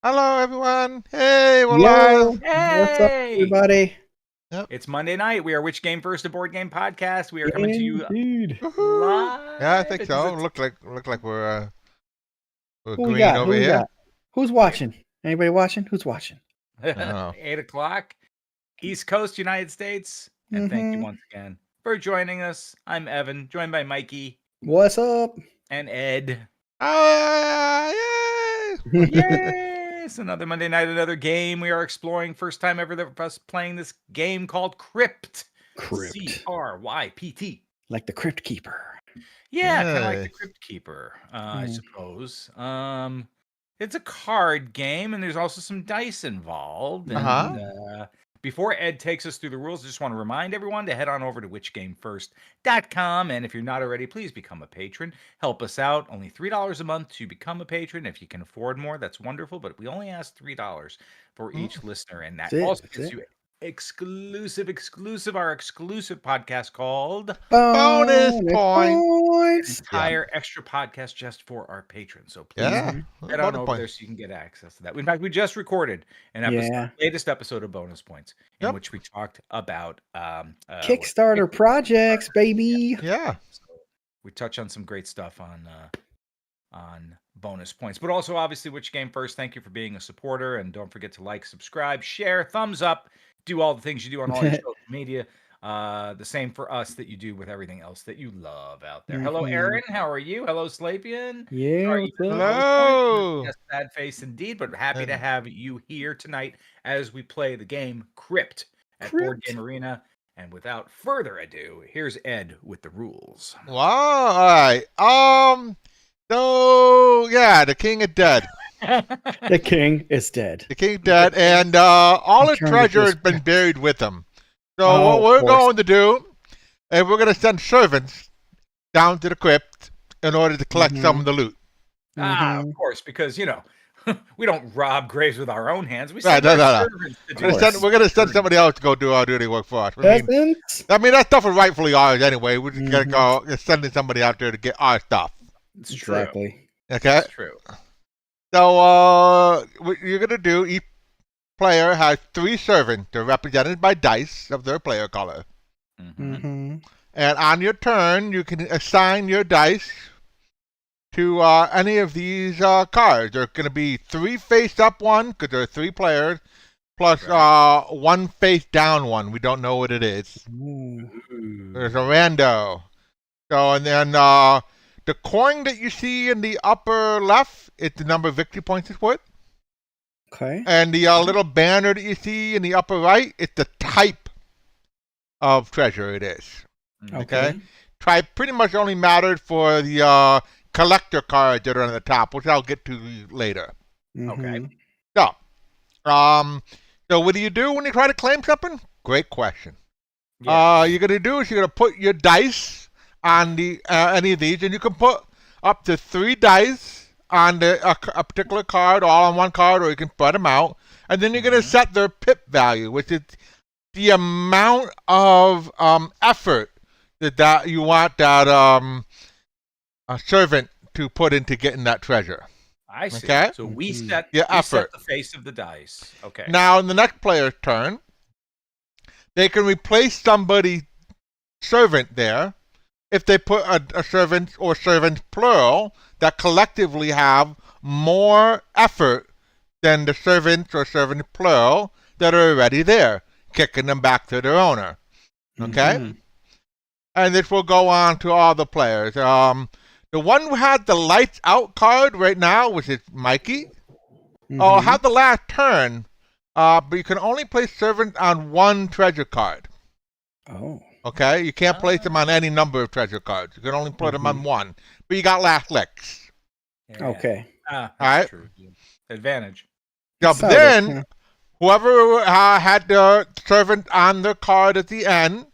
Hello, everyone. Hey, we're Yo, live. what's up, Hey! everybody? Yep. It's Monday night. We are Which Game First, a board game podcast. We are coming to you Indeed. Woohoo. live. Yeah, I think It so. is Look like we're Who we green got? over Who we here. got? Who's watching? Anybody watching? Who's watching? Oh. 8 o'clock, East Coast, United States. And thank you once again for joining us. I'm Evan, joined by Mikey What's up? and Ed. Yay! Yes! Another Monday night, another game. We are exploring. First time ever that us playing this game called Crypt. Crypt. Crypt. Like the Crypt Keeper. Yeah, kind of like the Nice. Crypt Keeper, I suppose. It's a card game, and there's also some dice involved. And before Ed takes us through the rules, I just want to remind everyone to head on over to whichgamefirst.com. And if you're not already, please become a patron. Help us out. Only $3 a month to become a patron. If you can afford more, that's wonderful. But we only ask $3 for each listener, and that That's it, also that's gives it. you our exclusive podcast called Bonus point. Points. entire extra podcast just for our patrons. So please Yeah. head on Bonus over point. there so you can get access to that. In fact, we just recorded an episode, latest episode of Bonus Points, in which we talked about Kickstarter projects, baby. Yeah. So we touch on some great stuff on Bonus Points, but also obviously Which Game First. Thank you for being a supporter, and don't forget to like, subscribe, share, thumbs up, do all the things you do on all your social media. The same for us that you do with everything else that you love out there. Hello, Aaron. How are you? Hello, Slapian. Yeah, How are what's you? up? Hello. Yes, sad face indeed, but happy to have you here tonight as we play the game Crypt at Board Game Arena. And without further ado, here's Ed with the rules. Wow. All right. So yeah, the king is dead. The king is dead. The king dead, and all the treasure has been buried with him. So what we're going to do is we're going to send servants down to the crypt in order to collect some of the loot. Of course, because, you know, we don't rob graves with our own hands. We Right, send our servants to do we're going to send somebody else to go do our dirty work for us. I mean, that stuff is rightfully ours anyway. We're just going to go sending somebody out there to get our stuff. It's true. Exactly. Okay? It's true. So what you're going to do, each player has 3 servants. They're represented by dice of their player color. And on your turn, you can assign your dice to any of these cards. There are going to be 3 face-up one, because there are 3 players, plus 1 face-down one. We don't know what it is. There's a rando. So, and then the coin that you see in the upper left, it's the number of victory points it's worth. Okay. And the little banner that you see in the upper right, it's the type of treasure it is. Okay. Type pretty much only mattered for the collector cards that are on the top, which I'll get to later. Okay. So, so what do you do when you try to claim something? Great question. Yeah. You're gonna do is you're gonna put your dice on the any of these, and you can put up to 3 dice on a particular card, all on one card, or you can spread them out. And then you're gonna set their pip value, which is the amount of effort that you want that a servant to put into getting that treasure. I see. Okay? So we set effort. the face of the dice. Okay. Now, in the next player's turn, they can replace somebody's servant there if they put a servant or servants plural that collectively have more effort than the servants or servant plural that are already there, kicking them back to their owner. Okay? And this will go on to all the players. The one who had the lights out card right now, which is Mikey, have the last turn, but you can only place servants on 1 treasure card. Oh. Okay? You can't place them on any number of treasure cards. You can only put them on 1. But you got last licks. Yeah. Okay. That's all right? true. Advantage. Now, then, whoever had the servant on their card at the end,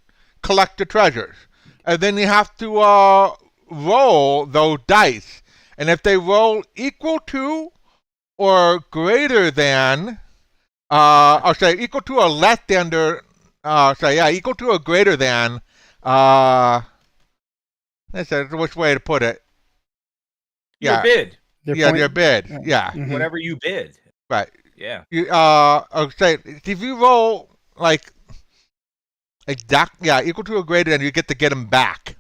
collect the treasures. And then you have to roll those dice. And if they roll equal to or greater than, or say equal to or less than their, equal to or greater than, that's which way to put it. Your bid. Their bid. Yeah. Mhm. Whatever you bid. Right. Yeah. You say if you roll like equal to or greater, then you get to get them back.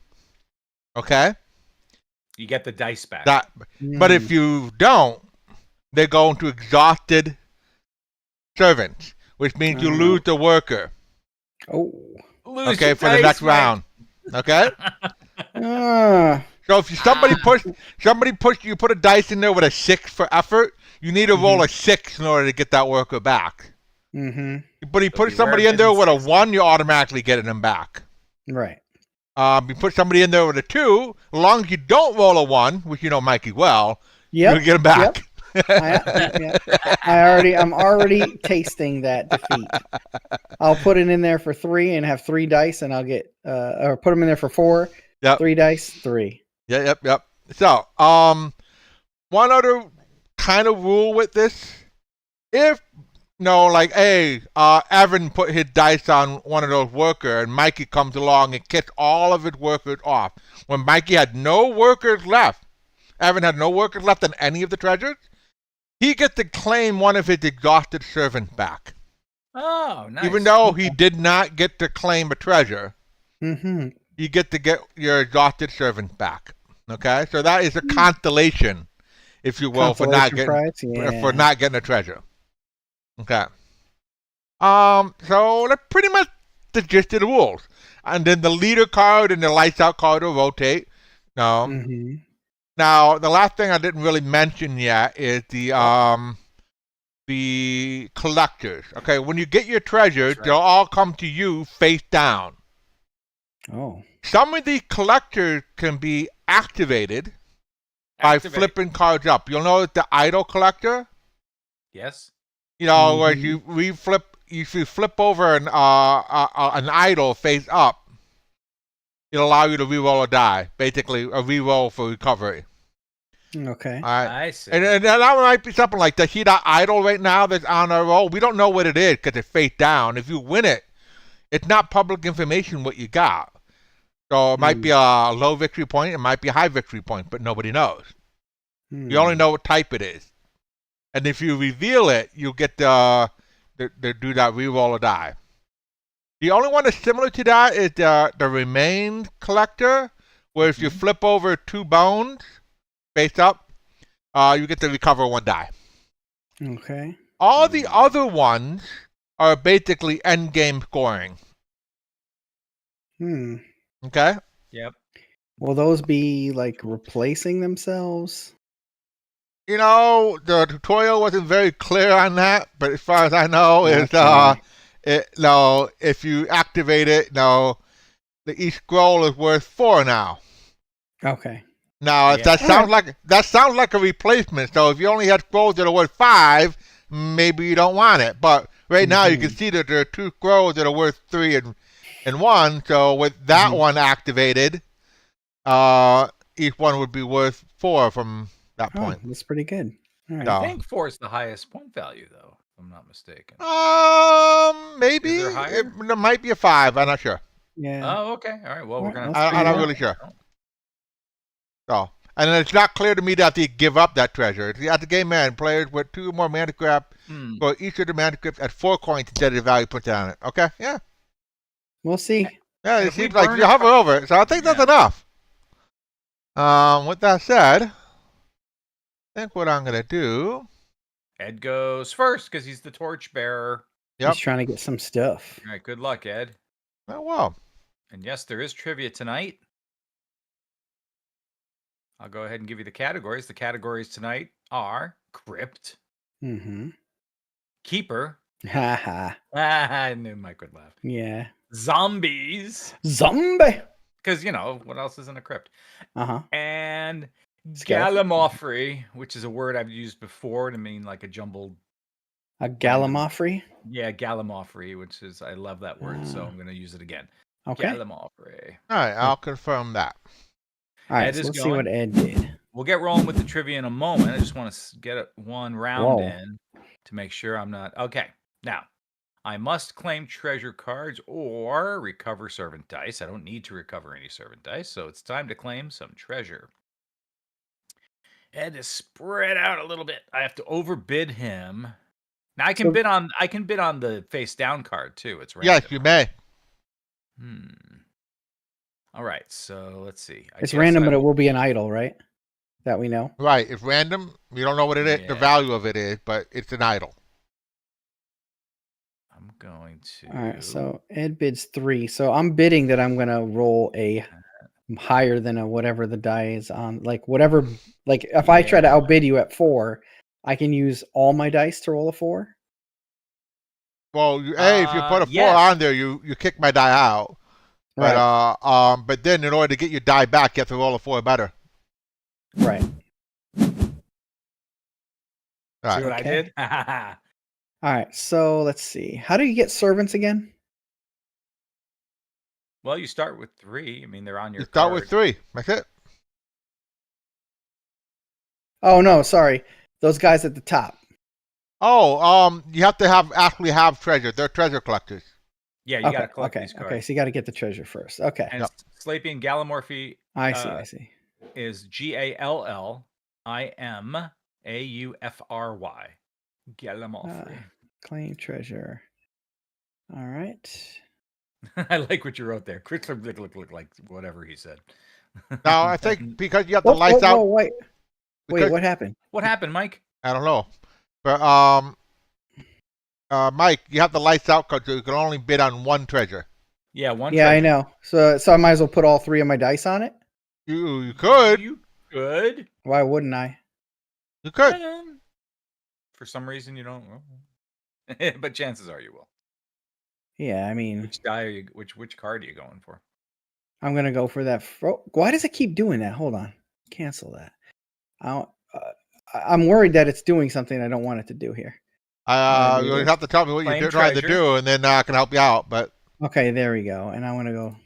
Okay. You get the dice back. But if you don't, they go into exhausted servants, which means you lose the worker. Oh. Okay, for the next round. Okay. So if somebody push you put a dice in there with a 6 for effort, you need to roll a 6 in order to get that worker back. Mm-hmm. But you put somebody in there with a 1, you're automatically getting them back. Right. You put somebody in there with a 2, as long as you don't roll a 1, which you know Mikey well, you're gonna get them back. I'm already tasting that defeat. I'll put it in there for 3 and have 3 dice, and I'll get or put them in there for 4. Yep. 3 dice, 3. Yep. So, one other kind of rule with this, if Evan put his dice on one of those workers, and Mikey comes along and kicks all of his workers off. When Mikey had no workers left, Evan had no workers left on any of the treasures, he gets to claim one of his exhausted servants back. Oh, nice. Even though he did not get to claim a treasure, Mm-hmm. you get to get your exhausted servant back. Okay, so that is a constellation, if you will, for not getting a treasure. Okay. So that's pretty much the gist of the rules. And then the leader card and the lights out card will rotate. No. Mm-hmm. Now, the last thing I didn't really mention yet is the collectors. Okay, when you get your treasures, they'll all come to you face down. Oh. Some of the collectors can be activated by flipping cards up. You'll notice the idol collector. Yes. Where you flip over an idol face up, it'll allow you to re-roll a die. Basically, a re-roll for recovery. Okay. All right. I see. And that might be something like that. See that idol right now that's on our roll? We don't know what it is because it's face down. If you win it, it's not public information what you got. So it might be a low victory point. It might be a high victory point, but nobody knows. You only know what type it is. And if you reveal it, you'll get do that re-roll a die. The only one that's similar to that is the remain collector, where if you flip over 2 bones face up, you get to recover 1 die. Okay. All the other ones are basically end game scoring. Okay? Yep. Will those be like replacing themselves? The tutorial wasn't very clear on that, but as far as I know, if you activate it, each scroll is worth 4 now. Okay. Now, that sounds like a replacement. So if you only had scrolls that are worth 5, maybe you don't want it. But right now, you can see that there are 2 scrolls that are worth 3 and 1. So with that one activated, each one would be worth 4 from that point. That's pretty good. All right. I think 4 is the highest point value, though, if I'm not mistaken. Maybe. Is there higher? There might be a 5. I'm not sure. Yeah. Oh, okay. All right. Well, we're going to I'm not really sure. So, and it's not clear to me that they give up that treasure. At the game end, players with 2 or more mana crypt for each of the mana crypts at 4 coins instead of the value put on it. Okay? Yeah. We'll see. Yeah, it seems like you hover over it. So I think that's enough. With that said, I think what I'm going to do... Ed goes first because he's the torchbearer. Yep. He's trying to get some stuff. All right. Good luck, Ed. Oh, well. And yes, there is trivia tonight. I'll go ahead and give you the categories. The categories tonight are Crypt, Keeper. I knew Mike would laugh. Yeah. Zombies. Zombie. Because, what else is in a crypt? And Skeleton. gallimaufry, which is a word I've used before to mean like a jumbled... A gallimaufry? Yeah, gallimaufry, which is... I love that word, so I'm going to use it again. Okay. Gallimaufry. All right, I'll confirm that. All right, so let's see what Ed did. We'll get rolling with the trivia in a moment. I just want to get 1 round in to make sure I'm not... Okay, now, I must claim treasure cards or recover servant dice. I don't need to recover any servant dice, so it's time to claim some treasure. Ed is spread out a little bit. I have to overbid him. Now I can So- bid on the face down card too. It's random. Yes, you may. All right, so let's see. It's random, but it will be an idol, right? That we know. Right. It's random. You don't know what it is, the Yeah. value of it is, but it's an idol. I'm going to. All right, so Ed bids 3. So I'm bidding that I'm gonna roll a higher than a whatever the die is on. Like whatever. Like if I try to Yeah. outbid you at 4, I can use all my dice to roll a 4. Well, if you put a 4 yes. on there, you kick my die out. But Right. but then in order to get your die back, you have to roll a 4 better. Right. All See right. what I did? All right. So let's see. How do you get servants again? Well, you start with 3. I mean, they're on your You start card. with 3. That's it. Oh no, sorry. Those guys at the top. Oh, you have to actually have treasure. They're treasure collectors. Yeah, you got to collect okay, these cards. okay. So you got to get the treasure first. Okay. And Slapian Gallimorphy I see. is Gallimaufry. Gallimorphy. Claim treasure. All right. I like what you wrote there. Crypt look like whatever he said. Now, I think because you have the lights out. Wait, because- what happened? What happened, Mike? I don't know. But Mike, you have the lights out because you can only bid on 1 treasure. Yeah, one. Yeah, treasure. I know. So I might as well put all 3 of my dice on it. You could. You could. Why wouldn't I? You could. For some reason, you don't. But chances are you will. Yeah, I mean, Which die are you? Which card are you going for? I'm gonna go for that. Why does it keep doing that? Hold on, cancel that. I'm worried that it's doing something I don't want it to do here. You have to tell me what you're trying to do, and then I can help you out. But okay, there we go. And I want to go.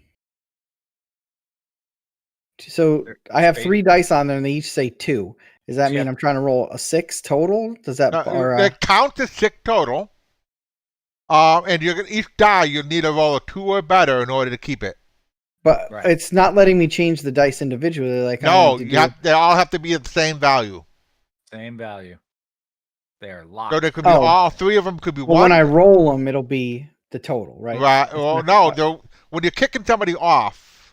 So I have 3 dice on there, and they each say 2. Does that mean I'm trying to roll a 6 total? Does that it counts as 6 total? And you're gonna each die. You need to roll a 2 or better in order to keep it. But it's not letting me change the dice individually. Like no, they all have to be at the same value. Same value. They are locked. So there could be all 3 of them could be 1. When I roll them, it'll be the total, right? Right. Well, no. When you're kicking somebody off,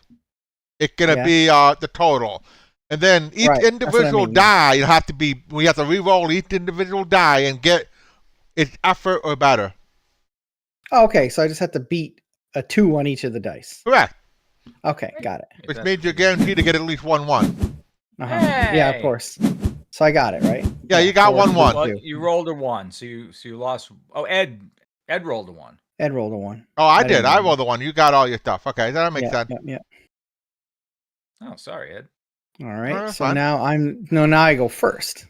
it's gonna be the total. And then each individual die, you have to be. We have to re-roll each individual die and get its effort or better. Oh, okay, so I just have to beat a 2 on each of the dice. Correct. Okay, got it. Which means you're guaranteed to get at least 1-1. Hey! Yeah, of course. So I got it, right? Yeah, you got 1-1. Well, you rolled a 1, so you lost. Oh, Ed rolled a 1. Ed rolled a 1. Oh, I did. I rolled a 1. You got all your stuff. Okay, that makes sense. Yeah. Oh, sorry, Ed. All right. So fine. now now I go first.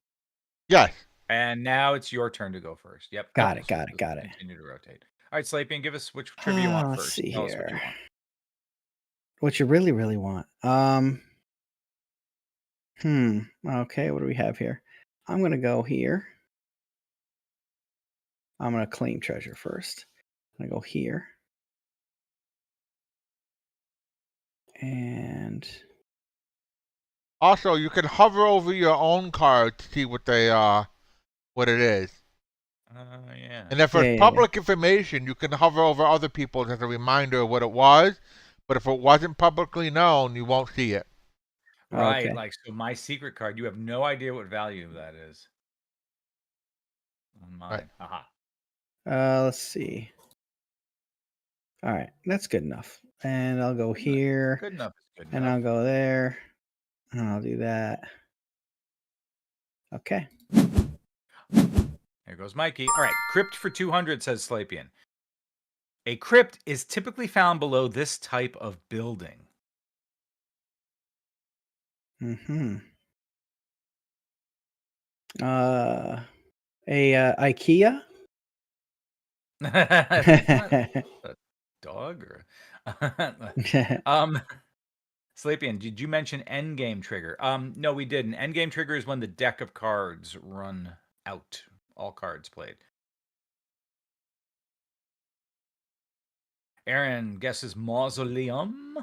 Yes. And now it's your turn to go first. Yep. Got it. Continue to rotate. All right, Slapian, give us which trivia you want Let's first. see Tell us here. what you want. What you really want. Okay, what do we have here? I'm gonna go here. I'm gonna claim treasure first. I'm gonna go here. And Also, you can hover over your own card to see what what it is. Yeah. And if it's public information, you can hover over other people's as a reminder of what it was. But if it wasn't publicly known, you won't see it. Right. Okay. Like, so my secret card, you have no idea what value that is. On mine. Right. Aha. let's see. All right, that's good enough. And I'll go here. Good enough. Good enough. And I'll go there. And I'll do that. Okay. Here goes Mikey. All right. Crypt for 200, says Slapian. A crypt is typically found below this type of building. A IKEA? A dog or Slapian, did you mention endgame trigger? No, we didn't. Endgame trigger is when the deck of cards run out. All cards played. Aaron guesses mausoleum.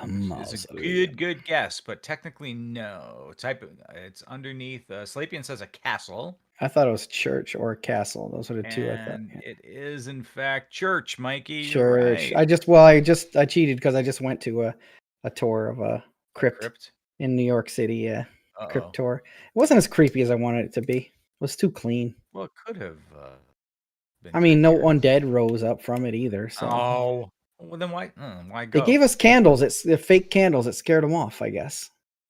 A It's a good guess, but technically no. It's underneath. Slapian says a castle, I thought it was church or castle. Those are the two I thought. and Yeah. it is in fact church. Mikey, you're Church. right. I cheated because I just went to a tour of a crypt Crypt. in New York City. Yeah, Uh-oh. crypt tour. It wasn't as creepy as I wanted it to be. It was too clean. Well, it could have been. I mean, no creepier. undead rose up from it either. So Oh, well then why? Why go? they gave us candles. It's the fake candles. It scared them off, I guess.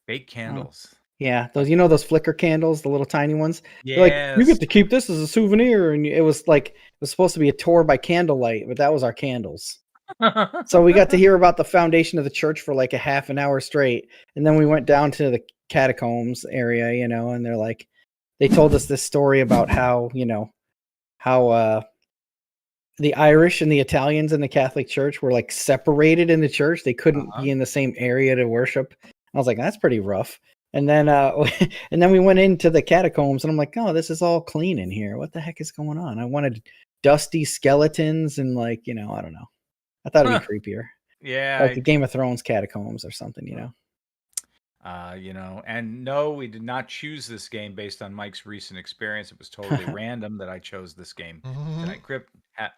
fake candles. Yeah, those flicker candles, the little tiny ones. Yes. Like, you get to keep this as a souvenir, and it was supposed to be a tour by candlelight, but that was our candles. So we got to hear about the foundation of the church for like a half an hour straight, and then we went down to the catacombs area, and they told us this story about how the Irish and the Italians in the Catholic Church were like separated in the church. They couldn't be in the same area to worship. I was like, that's pretty rough. And then and then we went into the catacombs, and I'm like, oh, this is all clean in here. What the heck is going on? I wanted dusty skeletons and I don't know. I thought it'd be creepier. Yeah. Like the Game of Thrones catacombs or something, And no, we did not choose this game based on Mike's recent experience. It was totally random that I chose this game tonight. Crypt,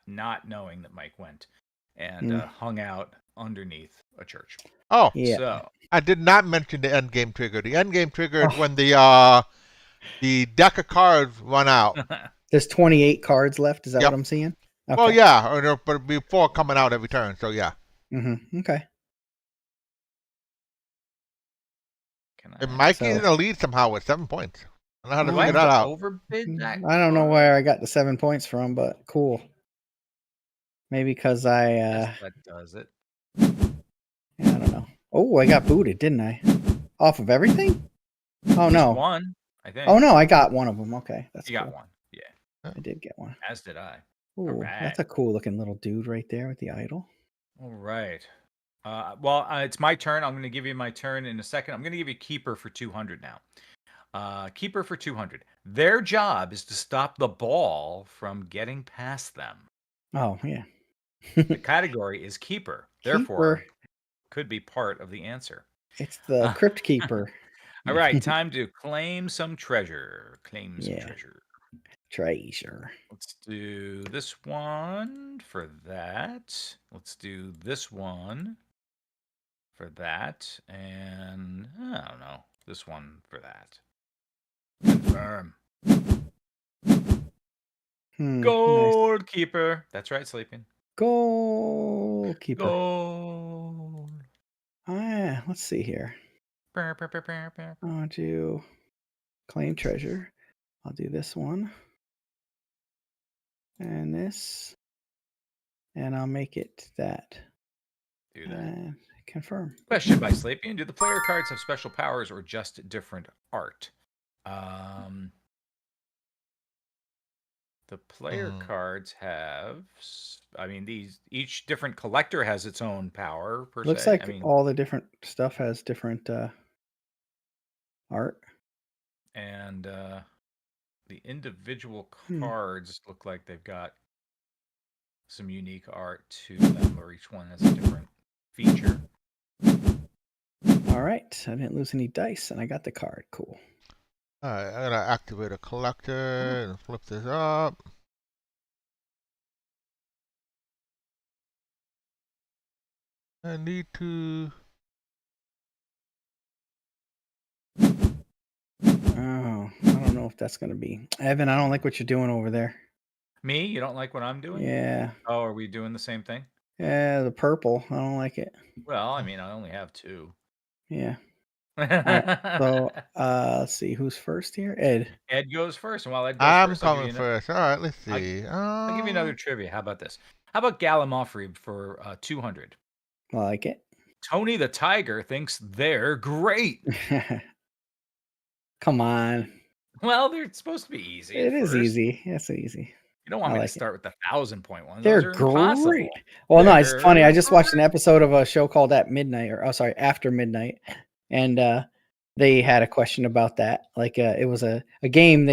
not knowing that Mike went and hung out underneath a church. Oh, yeah. So I did not mention the end game trigger. The end game triggered when the deck of cards run out. There's 28 cards left. Is that Yep. what I'm seeing? Okay. Well, yeah, but before coming out every turn. So yeah. Okay. And Mikey's in the lead somehow with 7 points. I don't know how to do I figure have that to out. overbid that? I don't know where I got the 7 points from, but cool. Maybe because Yes, that does it. I don't know. Oh, I got booted, didn't I? Off of everything? Oh no. One, I think. Oh no, I got one of them. Okay, that's You got cool. one. Yeah. I did get one. As did I. Ooh, right. that's a cool looking little dude right there with the idol. All right. It's my turn. I'm going to give you my turn in a second. I'm going to give you Keeper for 200 now. Keeper for 200. Their job is to stop the ball from getting past them. Oh yeah. The category is Keeper. Therefore, could be part of the answer. It's the Crypt Keeper. All right, time to claim some treasure. Claim some treasure. Treasure. Let's do this one for that. Let's do this one for that. And I don't know, this one for that. Confirm. Goalkeeper. Nice. That's right, Sleeping. Goalkeeper. Gold. Let's see here. I'll do claim treasure. I'll do this one. And this. And I'll make it that. Do that. And confirm. Question by Sleeping. Do the player cards have special powers or just different art? The player cards have, each different collector has its own power, per Looks se. like all the different stuff has different art. And the individual cards look like they've got some unique art to them, or each one has a different feature. All right. I didn't lose any dice, and I got the card. Cool. All right, I gotta activate a collector and flip this up. I need to. Oh, I don't know if that's gonna be Evan. I don't like what you're doing over there. Me? You don't like what I'm doing? Yeah. Oh, are we doing the same thing? Yeah, the purple. I don't like it. Well, I only have 2. Yeah. All right. So let's see who's first here. Ed. Ed goes first, and while Ed goes I'm first, coming first. All right, let's see. I'll give you another trivia. How about this? How about Gallimaufry for 200? I like it. Tony the Tiger thinks they're great. Come on. Well, they're supposed to be easy. It is easy. It's easy. You don't want me to start with the 1,000-point ones. They're great. Well, no, it's funny. I just watched an episode of a show called After Midnight, and they had a question about that. Like, it was a game.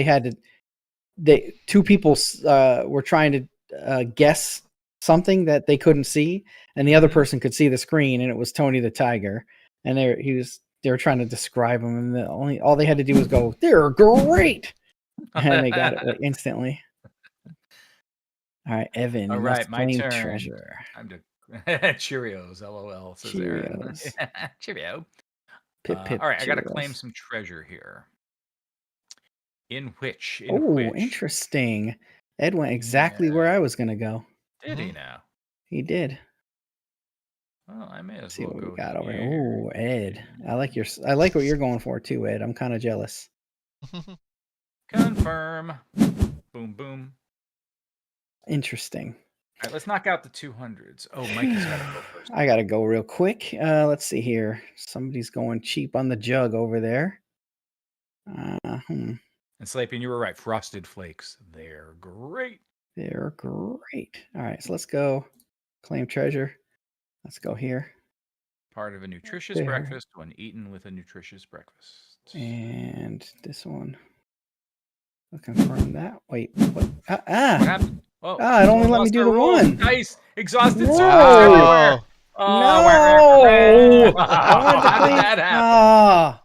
Two people were trying to guess something that they couldn't see, and the other person could see the screen, and it was Tony the Tiger, and they were trying to describe him, and all they had to do was go, "They're great," and they got it like instantly. All right, Evan. All right, let's my claim turn. treasure. I'm to Cheerios, LOL, says Aaron. Cheerios. Cheerio. Pip, pip, all right, I got to Cheerios. claim some treasure here. In which? Interesting. Ed went exactly where I was going to go. Did he now? He did. Well, I may as See well what go we got over here. here. Oh, Ed. I like what you're going for too, Ed. I'm kind of jealous. Confirm. Boom, boom. Interesting. All right, let's knock out the 200s. Oh, Mikey's got to go first. I got to go real quick. Let's see here. Somebody's going cheap on the jug over there. And Slapian, you were right. Frosted Flakes. They're great. They're great. All right, so let's go claim treasure. Let's go here. Part of a nutritious breakfast when eaten with a nutritious breakfast. And this one. I'll confirm that. Wait, what? What happened? Oh, it only let me do the one. Nice. Exhausted Whoa. servers everywhere. No. How did that happen?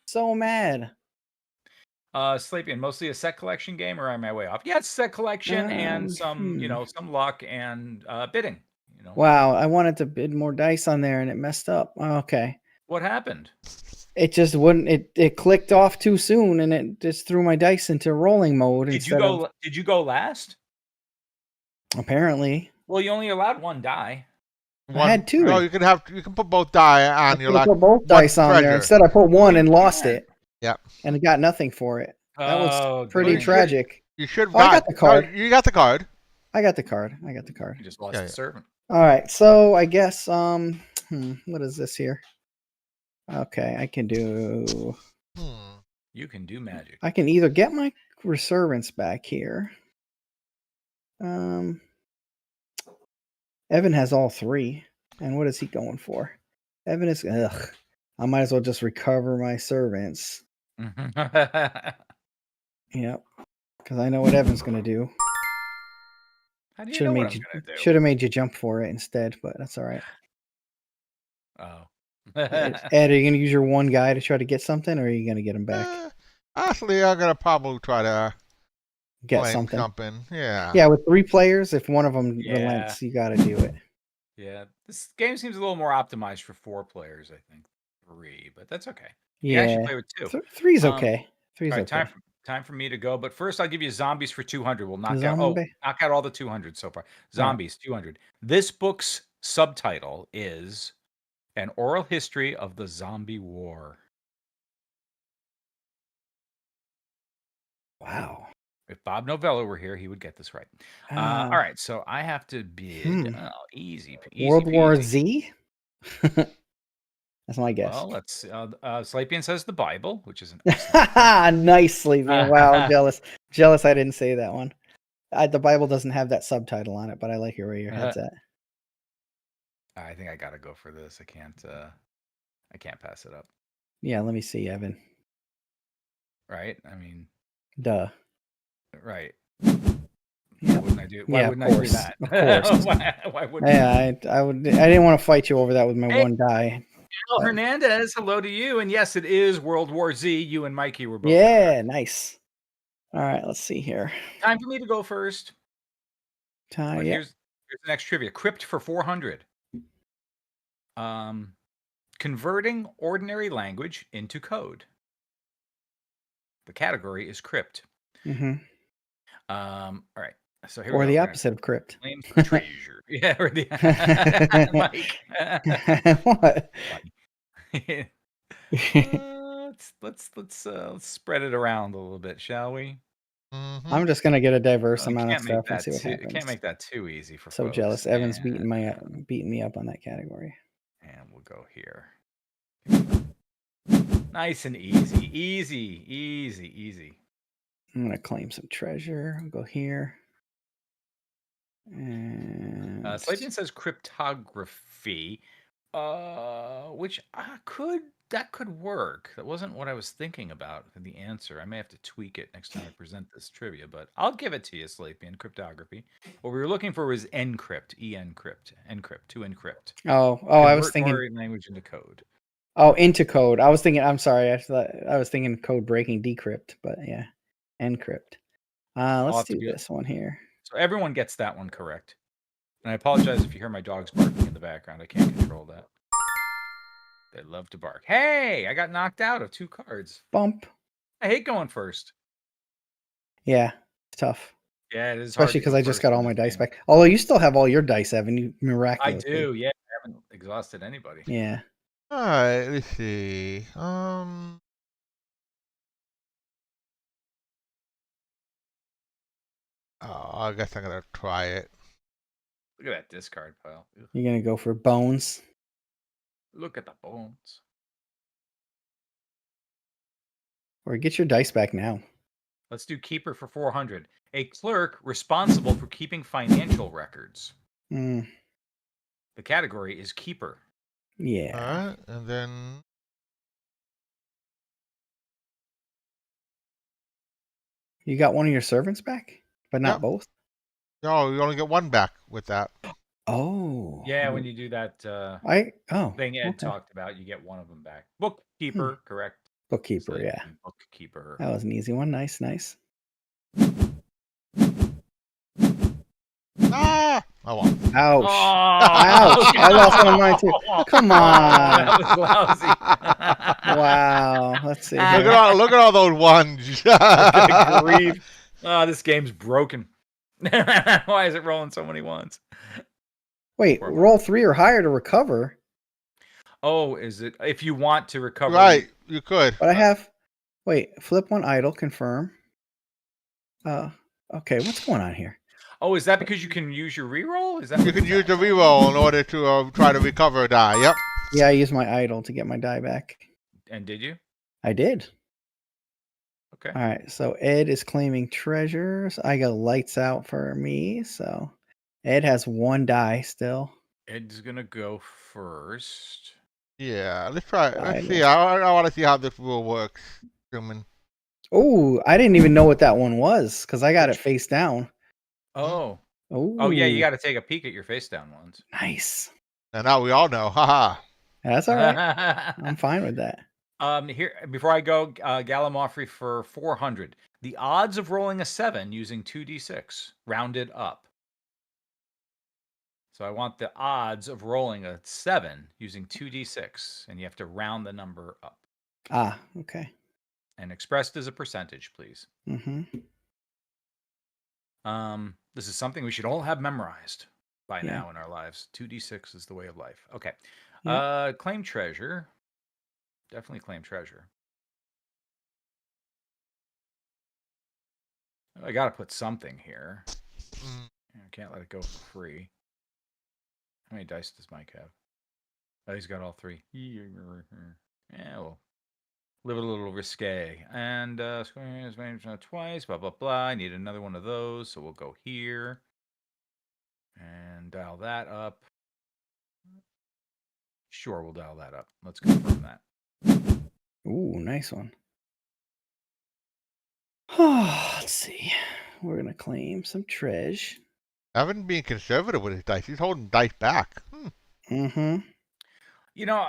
So mad. Slapian, mostly a set collection game, or am I way off? Yeah, it's set collection and some, some luck and bidding. Wow, I wanted to bid more dice on there and it messed up. Okay. What happened? It just wouldn't. It clicked off too soon, and it just threw my dice into rolling mode. Did you go last? Apparently. Well, you only allowed one die. I had two. No, you can put both die on your luck. Put both dice on there. Instead, I put one and lost it. Yeah. And I got nothing for it. That was pretty tragic. You should have I got the card. You got the card. I got the card. You just lost the servant. All right. So I guess what is this here? Okay, I can do. You can do magic. I can either get my reservants back here. Evan has all three. And what is he going for? Evan is. I might as well just recover my servants. Yep. Because I know what Evan's going to do. How do you know what I'm going to do? Should have made you jump for it instead, but that's all right. Oh. Ed, are you going to use your one guy to try to get something, or are you going to get him back? Honestly, I'm going to probably try to get something. Yeah. Yeah, with 3 players, if one of them relents, you got to do it. Yeah, this game seems a little more optimized for 4 players, I think. 3, but that's okay. Yeah, you actually play with 2. 3's okay. 3's right, okay. Time for me to go. But first, I'll give you zombies for 200. We'll knock out all the 200 so far. Zombies 200. This book's subtitle is An Oral History of the Zombie War. Wow. If Bob Novello were here, he would get this right. All right, so I have to bid. Easy. World War Z? That's my guess. Well, let's. Slapian says the Bible, which is an nice, Slapian. Wow, jealous. I didn't say that one. The Bible doesn't have that subtitle on it, but I like where your head's at. I think I gotta go for this. I can't pass it up. Yeah, let me see, Evan. Right? I mean, duh. Right. Yep. Why wouldn't I do? Why wouldn't I do that? Of course. why wouldn't? Yeah, I would. I didn't want to fight you over that with my one die. Al Hernandez, hello to you. And yes, it is World War Z. You and Mikey were both. Yeah, correct. Nice. All right, let's see here. Time for me to go first. Here's the next trivia. Crypt for 400. Converting ordinary language into code. The category is Crypt. Mm-hmm. All right. So here or the opposite of Crypt. Claim treasure. Yeah, or the Mike. What? Let's spread it around a little bit, shall we? Mm-hmm. I'm just gonna get a diverse amount of stuff and see what happens. Can't make that too easy for so folks. Jealous. Evan's beating me up on that category. And we'll go here. Nice and easy. I'm gonna claim some treasure. I'll go here. And Slapian says cryptography, which could that could work. That wasn't what I was thinking about for the answer. I may have to tweak it next time I present this trivia, but I'll give it to you, Slapian. Cryptography. What we were looking for was encrypt, encrypt, to encrypt. Oh, I was Convert thinking. word language into code. Oh, into code. I was thinking. I'm sorry. I was thinking code breaking, decrypt. But yeah, encrypt. Let's do this one here. So everyone gets that one correct. And I apologize if you hear my dogs barking in the background. I can't control that. They love to bark. Hey, I got knocked out of 2 cards. Bump. I hate going first. Yeah, it's tough. Yeah, it is. Especially because I just got all my dice back. Although you still have all your dice, Evan. You miraculously. I do. Yeah, I haven't exhausted anybody. Yeah. All right. Let's see. Oh, I guess I'm gonna try it. Look at that discard pile. Ugh. You're gonna go for bones. Look at the bones. Or get your dice back now. Let's do keeper for 400. A clerk responsible for keeping financial records. Mm, The category is keeper. yeah. All right, and then You got one of your servants back, but not Yep. both. no, you only get one back with that. Oh. Yeah, when you do that thing Ed okay. talked about, you get one of them back. Bookkeeper, correct? Bookkeeper, yeah. Bookkeeper. That was an easy one. Nice. Ah! Oh well. Ouch. Oh, Ouch. I lost one of mine too. Come on. That was lousy. Wow. Let's see. Look at all those ones. Good grief. Oh, this game's broken. Why is it rolling so many ones? Wait, roll 3 or higher to recover. Oh, is it if you want to recover? Right, you could. But I have. Wait, flip one idle, confirm. Okay, what's going on here? Oh, is that because you can use your reroll? Is that You can use the reroll in order to try to recover a die. Yep. Yeah, I used my idle to get my die back. And did you? I did. Okay. All right, so Ed is claiming treasures. I got lights out for me, so Ed has 1 die still. Ed's gonna go first. Yeah, let's try it. Let's see. I want to see how this rule works. Human. Oh, I didn't even know what that one was because I got it face down. Oh. Oh. Oh yeah, you got to take a peek at your face down ones. Nice. And now we all know. Haha. That's all right. I'm fine with that. Here before I go, Gallimaufry for 400. The odds of rolling a 7 using 2d6 rounded up. So I want the odds of rolling a 7 using 2d6, and you have to round the number up. Ah, okay. And expressed as a percentage, please. Mm-hmm. This is something we should all have memorized by now in our lives. 2d6 is the way of life. Okay. Yeah. Claim treasure. Definitely claim treasure. I got to put something here. I can't let it go for free. How many dice does Mike have? Oh, he's got all 3. Yeah, well, live a little risque. And twice, blah, blah, blah. I need another one of those, so we'll go here. And dial that up. Sure, we'll dial that up. Let's confirm that. Ooh, nice one. Let's see. We're going to claim some treasure. Evan being conservative with his dice. He's holding dice back. Mm-hmm. You know,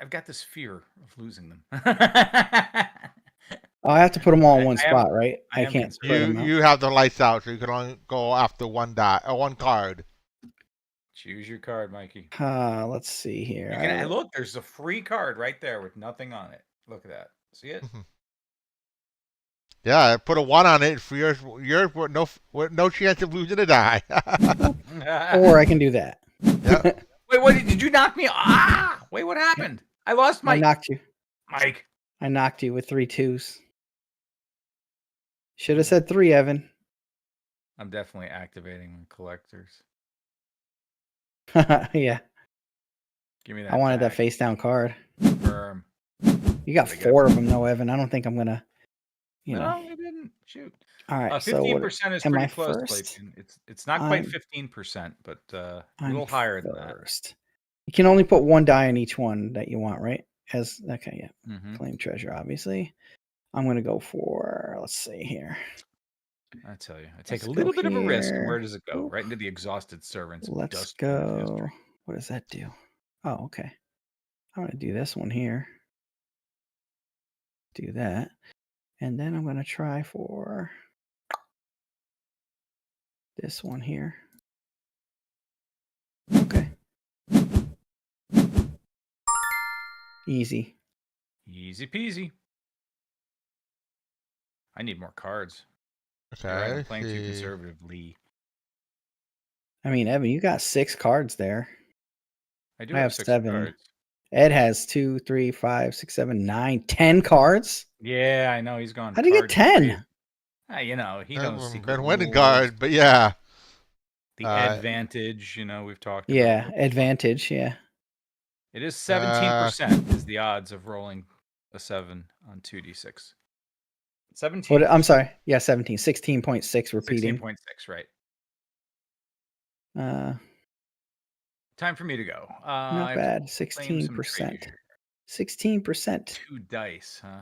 I've got this fear of losing them. I have to put them all in one spot, right? I can't spread them out. You have the lights out, so you can only go after one die or one card. Choose your card, Mikey. Let's see here. Look, there's a free card right there with nothing on it. Look at that. See it? Yeah, I put a 1 on it for yours with no chance of losing a die. Or I can do that. Yep. Wait, what did you knock me? Ah! Wait, what happened? I lost my. I knocked you. Mike. I knocked you with 3 2s. Should have said 3, Evan. I'm definitely activating collectors. Yeah. Give me that. I wanted that face down card. Confirm. You got 4 of them, though, Evan. I don't think I'm gonna. No, I didn't. Shoot. All right. 15% is pretty close. First? It's not quite 15%, but a little higher than that. You can only put 1 die in each one that you want, right? As okay, yeah. Claim treasure, obviously. I'm gonna go for, let's see here. I tell you, I take Let's a little go bit of a risk. And where here. does it go? Oof. Right into the exhausted servants. Let's Dustbin of go. history. What does that do? Oh, okay. I'm gonna do this one here. Do that. And then I'm gonna try for this one here. Okay. Easy. Easy peasy. I need more cards. Okay. You're right, I'm playing too conservatively. I mean, Evan, you got 6 cards there. I do I have have 6 7. cards. Ed has 2, 3, 5, 6, 7, 9, 10 cards. Yeah, I know he's gone. How do you get 10? You know, he knows secret Been winning rules. guard, but yeah. The advantage, you know, we've talked about. Yeah, advantage, yeah. It is 17% is the odds of rolling a 7 on 2d6. 17. What, I'm sorry. Yeah, 17. 16.6 repeating. 16.6, right. Time for me to go. not bad. 16%. 16%. 2 dice, huh?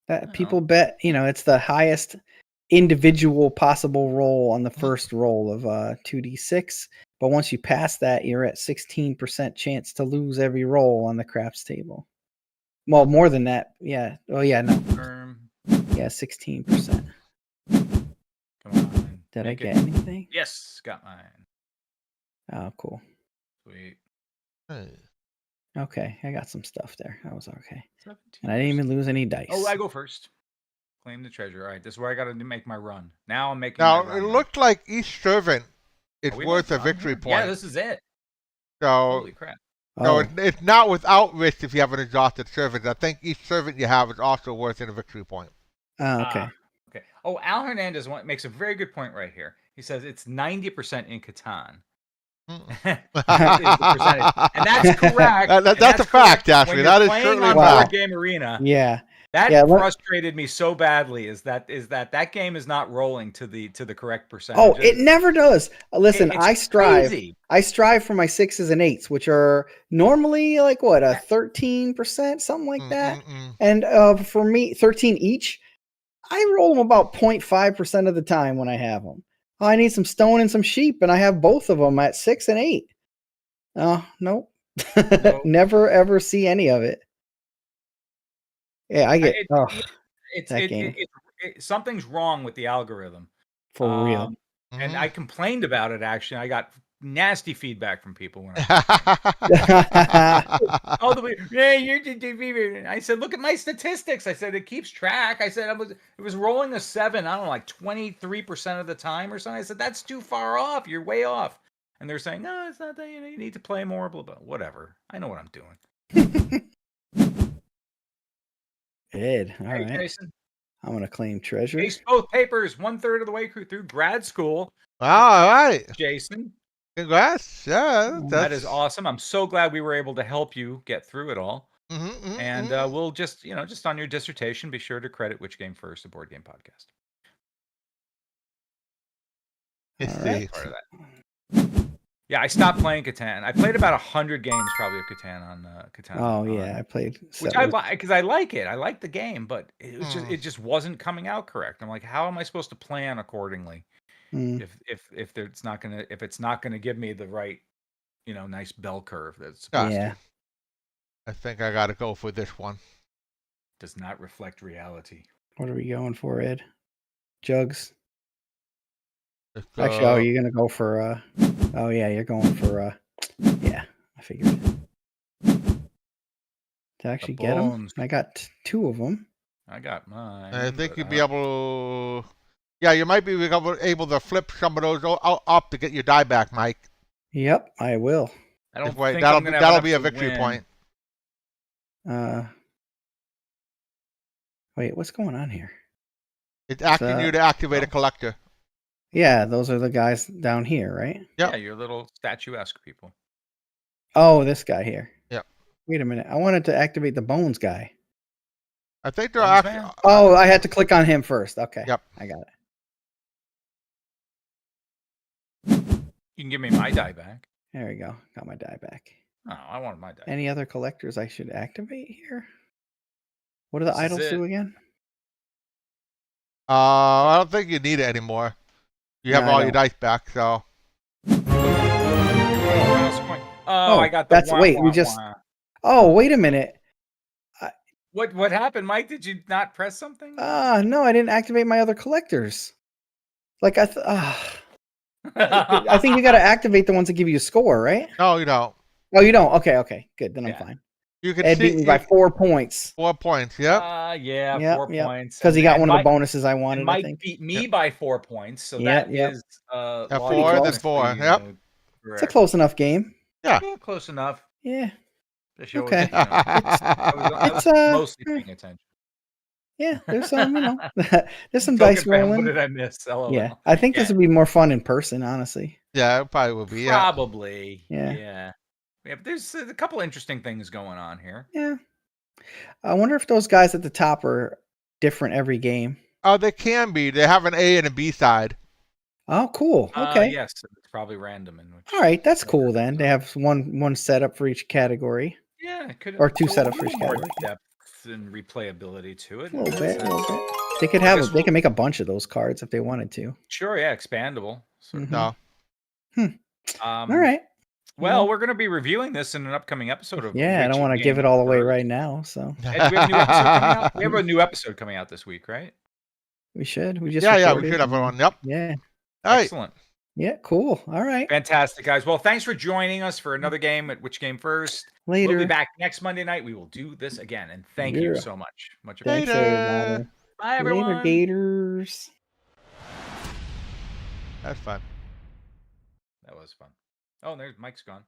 That people bet, you know, it's the highest individual possible roll on the first roll of 2d6. But once you pass that, you're at 16% chance to lose every roll on the craps table. Well, more than that. Yeah. Oh, yeah, no. Yeah, 16%. Come on. Did I get anything? Yes, got mine. Oh, cool. Sweet. Okay, I got some stuff there. That was okay. 17%. And I didn't even lose any dice. Oh, I go first. Claim the treasure. All right, this is where I got to make my run. Now I'm making Now, my run. it looked like each servant is Are we worth a not done victory here? point. Yeah, this is it. So, Holy crap. no, it's not without risk if you have an exhausted servant. I think each servant you have is also worth a victory point. Oh, okay. Okay. Oh, Al Hernandez makes a very good point right here. He says it's 90% in Catan. Is the percentage. And that's correct. That's a fact, actually. That is certainly on Board Game Arena. Yeah. That frustrated me so badly. Is that game is not rolling to the correct percentage. Oh, it never does. Listen, I strive. Crazy. I strive for my 6s and 8s, which are normally like what, a 13%, something like that. And for me, 13 each. I roll them about 0.5% of the time when I have them. Oh, I need some stone and some sheep, and I have both of them at 6 and 8. Oh, nope. Never ever see any of it. Yeah, I get that game. Something's wrong with the algorithm. For real. And I complained about it, actually. I got nasty feedback from people when I said, look at my statistics. I said, it keeps track. I said, it was rolling a 7, I don't know, like 23% of the time or something. I said, that's too far off. You're way off. And they're saying, no, it's not that. You need to play more, blah, blah. Whatever. I know what I'm doing. Ed, all right. Jason. I'm going to claim treasure. Ace both papers 1/3 of the way through grad school. All right. Jason. Congrats. Yeah. That is awesome. I'm so glad we were able to help you get through it all. And we'll just, just on your dissertation, be sure to credit Which Game First, a board game podcast. Part of that. Yeah, I stopped playing Catan. I played about 100 games probably of Catan on Catan. Oh yeah, I played. Which I like because I like it. I like the game, but it just wasn't coming out correct. I'm like, how am I supposed to plan accordingly if it's not gonna give me the right, nice bell curve that's yeah. I think I gotta go for this one. Does not reflect reality. What are we going for, Ed? Jugs. Actually, you're gonna go for oh yeah, you're going for yeah, I figured. To actually get them, I got 2 of them. I got mine. I think you'd be able to. Yeah, you might be able to flip some of those up to get your die back, Mike. Yep, I will. I don't think that'll be a victory point. Wait, what's going on here? It's asking you to activate a collector. Yeah, those are the guys down here, right? Yep. Yeah, your little statuesque people. Oh, this guy here. Yep. Wait a minute. I wanted to activate the bones guy. I think they're actually. Oh, I had to click on him first. Okay. Yep. I got it. You can give me my die back. There we go. Got my die back. Oh, I wanted my dice. Any other collectors I should activate here? What do the This is idols it. do again? I don't think you need it anymore. You have No, I all your don't. dice back, so. Oh, I got the that's wait. We just. Oh, wait a minute. What happened, Mike? Did you not press something? No, I didn't activate my other collectors. Like I think you got to activate the ones that give you a score, right? No, you don't. Oh, you don't. Okay, good. Then I'm fine. You can Ed beat me by 4 points. 4 points. Yep. Yeah, 4 points. Because he got one of the bonuses I wanted. And Mike I think. beat me by 4 points, so Yep, that is At long 4, then distance 4. for you. Yep. It's a close enough game. Yeah. Close enough. Yeah. To show Okay. I was mostly paying attention. Yeah, there's some, there's some Token dice fan, rolling. what did I miss? LOL. Yeah, I think this would be more fun in person, honestly. Yeah, it probably would be. Probably. Yeah. But there's a couple interesting things going on here. Yeah. I wonder if those guys at the top are different every game. Oh, they can be. They have an A and a B side. Oh, cool. Okay. Yes, it's probably random. All right, that's cool then. They have one setup for each category. Yeah, it could. Or 2 setups for each more category. depth and replayability to it. A little bit. They could have. They can make a bunch of those cards if they wanted to. Sure. Yeah, expandable. No. All right. Well, we're going to be reviewing this in an upcoming episode of. Yeah, I don't want to give it all away right now. So. Ed, we have a new episode coming out. We have a new episode coming out this week, right? We should. We just. Yeah, we should have one. Yep. Yeah. All right. Excellent. Yeah, cool. All right. Fantastic, guys. Well, thanks for joining us for another game at Which Game First. Later. We'll be back next Monday night. We will do this again. And thank you so much. Much appreciated. appreciated. Thanks, everybody. Bye, everyone. Later, Gators. That's fun. That was fun. Oh, there's Mike's gone.